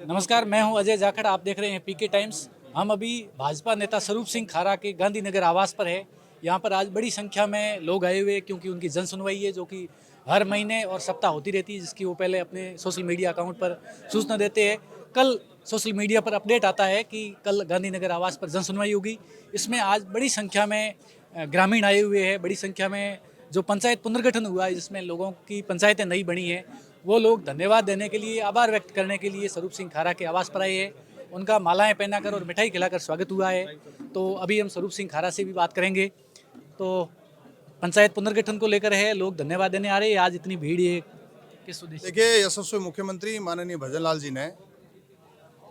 नमस्कार, मैं हूं अजय जाखड़। आप देख रहे हैं पीके टाइम्स। हम अभी भाजपा नेता स्वरूप सिंह खारा के गांधीनगर आवास पर है। यहां पर आज बड़ी संख्या में लोग आए हुए हैं क्योंकि उनकी जन सुनवाई है जो कि हर महीने और सप्ताह होती रहती है, जिसकी वो पहले अपने सोशल मीडिया अकाउंट पर सूचना देते हैं। कल सोशल मीडिया पर अपडेट आता है कि कल गांधीनगर आवास पर जन सुनवाई होगी। इसमें आज बड़ी संख्या में ग्रामीण आए हुए हैं। बड़ी संख्या में जो पंचायत पुनर्गठन हुआ है, जिसमें लोगों की पंचायतें नई बनी हैं, वो लोग धन्यवाद देने के लिए, आभार व्यक्त करने के लिए स्वरूप सिंह खारा के आवास पर आए हैं। उनका मालाएं पहनाकर और मिठाई खिलाकर स्वागत हुआ है। तो अभी हम स्वरूप सिंह खारा से भी बात करेंगे। तो पंचायत पुनर्गठन को लेकर है, लोग धन्यवाद देने आ रहे हैं। आज इतनी भीड़ है, किस उद्देश्य? देखिए, यशस्वी मुख्यमंत्री माननीय भजन लाल जी ने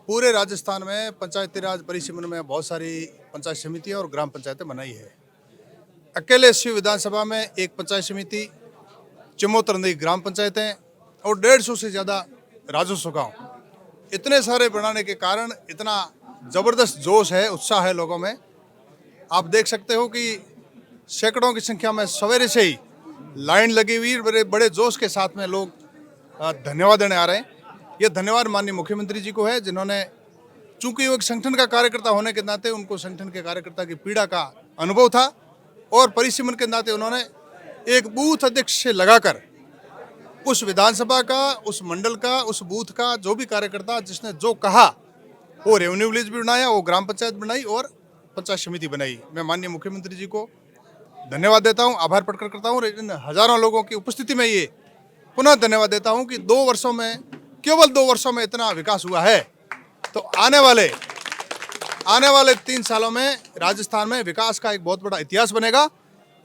पूरे राजस्थान में पंचायती राज परिसीमन में बहुत सारी पंचायत समितियां और ग्राम पंचायतें बनाई है। अकेले शिव विधानसभा में एक पंचायत समिति, 74 नई ग्राम पंचायतें और 150 से ज़्यादा राजस्व गाँव, इतने सारे बनाने के कारण इतना ज़बरदस्त जोश है, उत्साह है लोगों में। आप देख सकते हो कि सैकड़ों की संख्या में सवेरे से ही लाइन लगी हुई, बड़े बड़े जोश के साथ में लोग धन्यवाद देने आ रहे हैं। ये धन्यवाद माननीय मुख्यमंत्री जी को है, जिन्होंने, चूंकि वो एक संगठन का कार्यकर्ता होने के नाते उनको संगठन के कार्यकर्ता की पीड़ा का अनुभव था और परिसीमन के नाते उन्होंने एक बूथ अध्यक्ष से लगाकर उस विधानसभा का, उस मंडल का, उस बूथ का जो भी कार्यकर्ता जिसने जो कहा, वो रेवेन्यू विलेज भी बनाया, वो ग्राम पंचायत बनाई और पंचायत समिति बनाई। मैं माननीय मुख्यमंत्री जी को धन्यवाद देता हूँ, आभार प्रकट करता हूँ। इन हजारों लोगों की उपस्थिति में ये पुनः धन्यवाद देता हूँ कि 2 वर्षों में, केवल 2 वर्षों में इतना विकास हुआ है। तो आने वाले 3 सालों में राजस्थान में विकास का एक बहुत बड़ा इतिहास बनेगा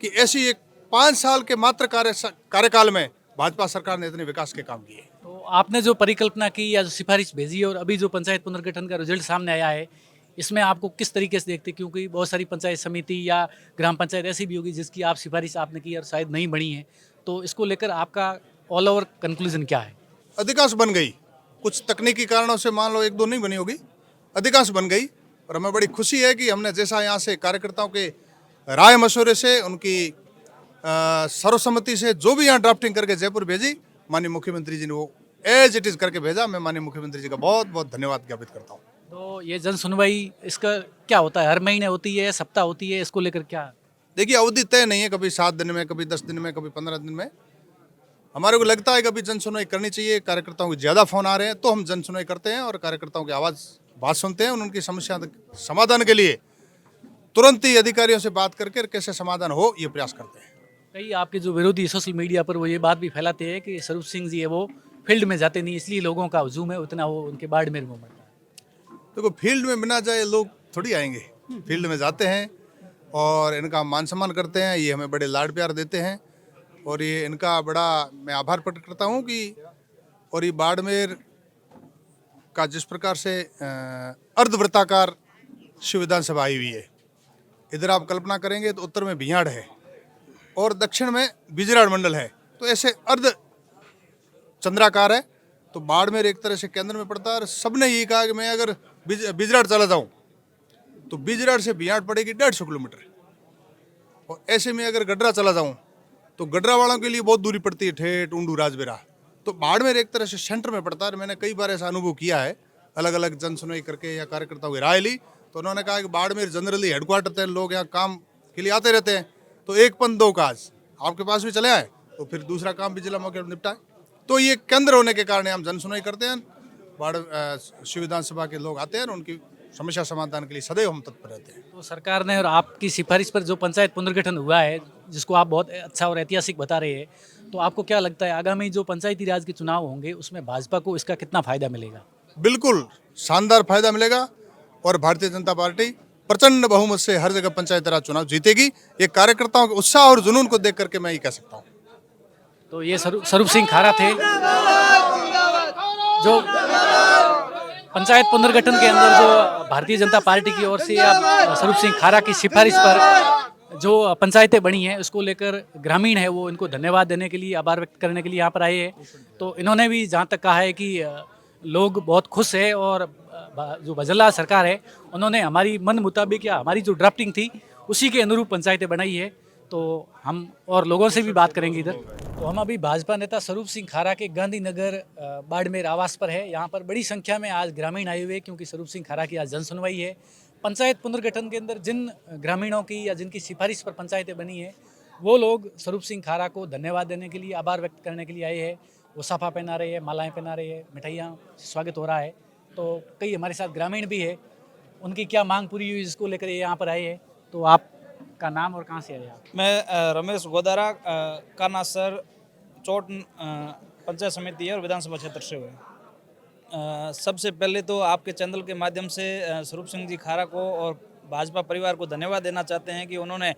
कि ऐसी एक 5 साल के मात्र कार्यकाल में भाजपा सरकार ने इतने विकास के काम किए। तो आपने जो परिकल्पना की या जो सिफारिश भेजी है और अभी जो पंचायत पुनर्गठन का रिजल्ट सामने आया है, इसमें आपको किस तरीके से देखते हैं? क्योंकि बहुत सारी पंचायत समिति या ग्राम पंचायत ऐसी भी होगी जिसकी आप सिफारिश आपने की और शायद नहीं बनी है। तो इसको लेकर आपका ऑल ओवर कंक्लूजन क्या है? अधिकांश बन गई, कुछ तकनीकी कारणों से मान लो 1-2 नहीं बनी होगी, अधिकांश बन गई। और हमें बड़ी खुशी है कि हमने जैसा यहाँ से कार्यकर्ताओं के राय मशवरे से, उनकी सर्वसम्मति से जो भी यहाँ ड्राफ्टिंग करके जयपुर भेजी, माननीय मुख्यमंत्री जी ने वो एज इट इज करके भेजा। मैं माननीय मुख्यमंत्री जी का बहुत बहुत धन्यवाद ज्ञापित करता हूँ। तो ये जन सुनवाई, इसका क्या होता है? हर महीने होती है, सप्ताह होती है? इसको लेकर क्या? देखिए, अवधि तय नहीं है, कभी 7 दिन में, कभी 10 दिन में, कभी 15 दिन में। हमारे को लगता है कभी जन सुनवाई करनी चाहिए। कार्यकर्ताओं के ज़्यादा फोन आ रहे हैं तो हम जन सुनवाई करते हैं और कार्यकर्ताओं की बात सुनते हैं। उनकी समस्या समाधान के लिए तुरंत ही अधिकारियों से बात करके कैसे समाधान हो, ये प्रयास करते हैं। कई आपके जो विरोधी सोशल मीडिया पर वो ये बात भी फैलाते हैं कि स्वरूप सिंह जी है वो फील्ड में जाते नहीं, इसलिए लोगों का हुजूम है उतना, वो उनके बाड़मेर में मरता है। देखो, फील्ड में बिना जाए लोग थोड़ी आएंगे। फील्ड में जाते हैं और इनका मान सम्मान करते हैं, ये हमें बड़े लाड प्यार देते हैं और ये इनका बड़ा मैं आभार प्रकट करता हूँ कि, और ये बाड़मेर का जिस प्रकार से अर्धवृत्ताकार शिव विधानसभा आई हुई है, इधर आप कल्पना करेंगे तो उत्तर में भियाड़ है और दक्षिण में बिजराड़ मंडल है, तो ऐसे अर्ध चंद्राकार है। तो बाड़मेर एक तरह से केंद्र में पड़ता है और सबने यही कहा कि मैं अगर बिजराड़ चला जाऊं तो बिजराड़ से भियाड़ पड़ेगी 150 किलोमीटर, और ऐसे में अगर गडरा चला जाऊं तो गडरा वालों के लिए बहुत दूरी पड़ती है, ठेठ ऊंडू राजबेरा। तो बाड़मेर एक तरह से सेंटर में पड़ता है। मैंने कई बार ऐसा अनुभव किया है, अलग अलग जन सुनवाई करके या कार्यकर्ताओं की राय ली, तो उन्होंने कहा कि बाड़मेर जनरली हेडक्वार्टर है, लोग यहाँ काम के लिए आते रहते हैं, तो एक पन दो काज आपके पास भी चले आए तो फिर दूसरा काम भी जिला मौके पर निपटाए। तो ये केंद्र होने के कारण हम जन सुनवाई करते हैं। शिव विधानसभा के लोग आते हैं और उनकी समस्या समाधान के लिए सदैव हम तत्पर रहते हैं। तो सरकार ने और आपकी सिफारिश पर जो पंचायत पुनर्गठन हुआ है, जिसको आप बहुत अच्छा और ऐतिहासिक बता रहे हैं, तो आपको क्या लगता है आगामी जो पंचायती राज के चुनाव होंगे उसमें भाजपा को इसका कितना फायदा मिलेगा? बिल्कुल शानदार फायदा मिलेगा और भारतीय जनता पार्टी प्रचंड बहुमत से हर जगह पंचायती राज चुनाव जीतेगी। ये कार्यकर्ताओं के उत्साह और जुनून को देख करके मैं ये कह सकता हूँ। तो ये स्वरूप सिंह खारा थे, जो पंचायत पुनर्गठन के अंदर जो भारतीय जनता पार्टी की ओर से या स्वरूप सिंह खारा की सिफारिश पर जो पंचायतें बनी हैं, उसको लेकर ग्रामीण है वो इनको धन्यवाद देने के लिए, आभार व्यक्त करने के लिए यहाँ पर आए हैं। तो इन्होंने भी जहाँ तक कहा है कि लोग बहुत खुश है और जो भजनलाल सरकार है उन्होंने हमारी मन मुताबिक या हमारी जो ड्राफ्टिंग थी उसी के अनुरूप पंचायतें बनाई है। तो हम और लोगों से भी बात करेंगे इधर। तो हम अभी भाजपा नेता स्वरूप सिंह खारा के गांधीनगर बाड़मेर आवास पर है। यहाँ पर बड़ी संख्या में आज ग्रामीण आए हुए क्योंकि स्वरूप सिंह खारा की आज जन सुनवाई है। पंचायत पुनर्गठन के अंदर जिन ग्रामीणों की या जिनकी सिफारिश पर पंचायतें बनी है वो लोग स्वरूप सिंह खारा को धन्यवाद देने के लिए, आभार व्यक्त करने के लिए आए हैं। वो साफा पहना रहे हैं, मालाएं पहना रहे हैं, मिठाइयाँ स्वागत हो रहा है। तो कई हमारे साथ ग्रामीण भी है, उनकी क्या मांग पूरी हुई इसको लेकर ये यहाँ पर आए हैं। तो आपका नाम और कहाँ से आए आप? मैं रमेश गोदारा कानासर चोट पंचायत समिति है और विधानसभा क्षेत्र से हुए। सबसे पहले तो आपके चैनल के माध्यम से स्वरूप सिंह जी खारा को और भाजपा परिवार को धन्यवाद देना चाहते हैं कि उन्होंने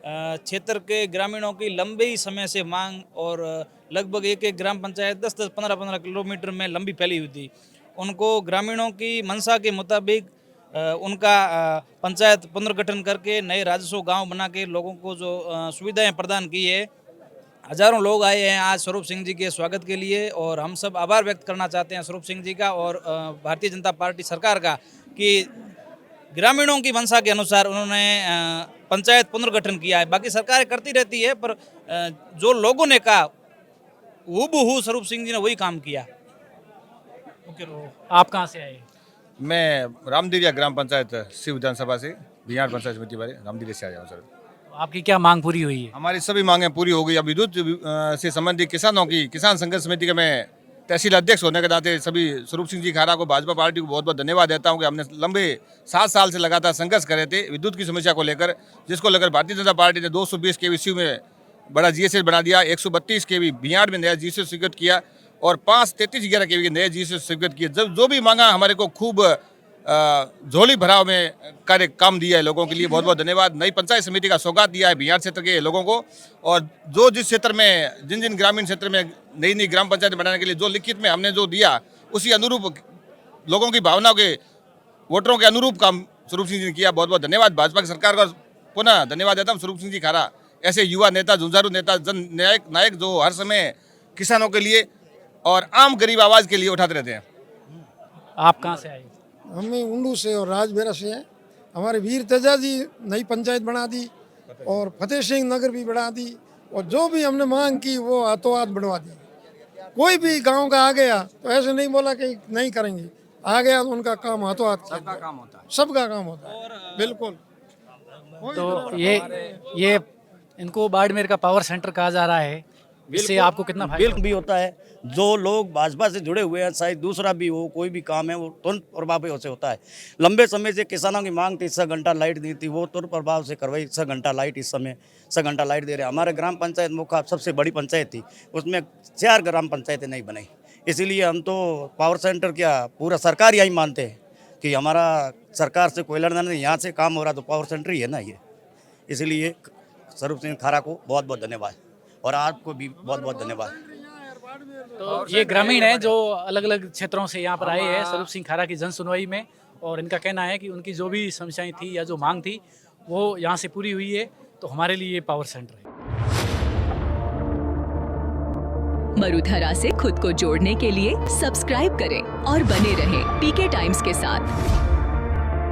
क्षेत्र के ग्रामीणों की लंबे समय से मांग और लगभग एक एक ग्राम पंचायत 10-10, 15-15 किलोमीटर में लंबी फैली हुई थी, उनको ग्रामीणों की मंशा के मुताबिक उनका पंचायत पुनर्गठन करके नए राजस्व गांव बना के लोगों को जो सुविधाएं प्रदान की है। हजारों लोग आए हैं आज स्वरूप सिंह जी के स्वागत के लिए और हम सब आभार व्यक्त करना चाहते हैं स्वरूप सिंह जी का और भारतीय जनता पार्टी सरकार का कि ग्रामीणों की मंशा के अनुसार उन्होंने पंचायत पुनर्गठन किया है। बाकी सरकारें करती रहती है पर जो लोगों ने कहा हूबहू स्वरूप सिंह जी ने वही काम किया। आप कहाँ से आए? मैं रामदीरिया ग्राम पंचायत शिव विधानसभा से बिहार पंचायत समिति वाले रामदीरिया से आया हूँ सर। आपकी क्या मांग पूरी हुई है? हमारी सभी मांगें पूरी हो गई। अब विद्युत से संबंधित किसानों की किसान संघर्ष समिति के मैं तहसील अध्यक्ष होने के नाते सभी स्वरूप सिंह जी खारा को भाजपा पार्टी को बहुत बहुत धन्यवाद देता हूँ कि हमने लंबे 7 साल से लगातार संघर्ष करे थे विद्युत की समस्या को लेकर, जिसको लेकर भारतीय जनता पार्टी ने 220 kV शिव में बड़ा GSS बना दिया, 132 kV बिहार में नया GSS स्वीकृत किया और 5-33-11 kV के नए GSS स्वीकृत किए। जब जो भी मांगा हमारे को खूब झोली भराव में कार्य काम दिया है लोगों के लिए, बहुत बहुत धन्यवाद। नई पंचायत समिति का सौगात दिया है बिहार क्षेत्र के लोगों को और जो जिस क्षेत्र में जिन ग्रामीण क्षेत्र में नई नई ग्राम पंचायत बनाने के लिए जो लिखित में हमने जो दिया उसी अनुरूप लोगों की भावनाओं के वोटरों के अनुरूप काम स्वरूप सिंह जी ने किया। बहुत बहुत धन्यवाद। भाजपा की सरकार का पुनः धन्यवाद देता हूँ। स्वरूप सिंह जी खारा ऐसे युवा नेता, जुझारू नेता, जन नायक जो हर समय किसानों के लिए और आम गरीब आवाज़ के लिए उठाते रहते हैं। आप कहाँ से आए? हमें उंडू से और राजबेरा से हैं। हमारे वीर तेजा जी नई पंचायत बना दी और फतेह सिंह नगर भी बना दी और जो भी हमने मांग की वो हाथों हाथ बढ़वा दी। कोई भी गांव का आ गया तो ऐसे नहीं बोला कि नहीं करेंगे, आ गया तो उनका काम हाथों हाथ सबका काम होता है, सबका काम होता है बिल्कुल। तो ये इनको बाड़मेर का पावर सेंटर कहा जा रहा है, इससे आपको कितना फायदा भी होता है? जो लोग भाजपा से जुड़े हुए हैं, चाहे दूसरा भी हो, कोई भी काम है वो तुरंत प्रभाव से होता है। लंबे समय से किसानों की मांग थी 6 घंटा लाइट दी थी, वो तुरंत प्रभाव से करवाई। 6 घंटा लाइट इस समय 6 घंटा लाइट दे रहे हैं। हमारे ग्राम पंचायत मुखा सबसे बड़ी पंचायत थी, उसमें 4 ग्राम पंचायतें नहीं बनाई। इसीलिए हम तो पावर सेंटर क्या पूरा सरकार यही मानते हैं कि हमारा सरकार से कोई लड़ना नहीं, यहाँ से काम हो रहा तो पावर सेंटर ही है ना ये। इसलिए स्वरूप सिंह खारा को बहुत बहुत धन्यवाद और आपको भी बहुत बहुत धन्यवाद। तो ये ग्रामीण है जो अलग अलग क्षेत्रों से यहाँ पर आए हैं स्वरूप सिंह खारा की जन सुनवाई में और इनका कहना है कि उनकी जो भी समस्याएं थी या जो मांग थी वो यहाँ से पूरी हुई है। तो हमारे लिए ये पावर सेंटर है। मरुधरा से खुद को जोड़ने के लिए सब्सक्राइब करें और बने रहें पीके टाइम्स के साथ।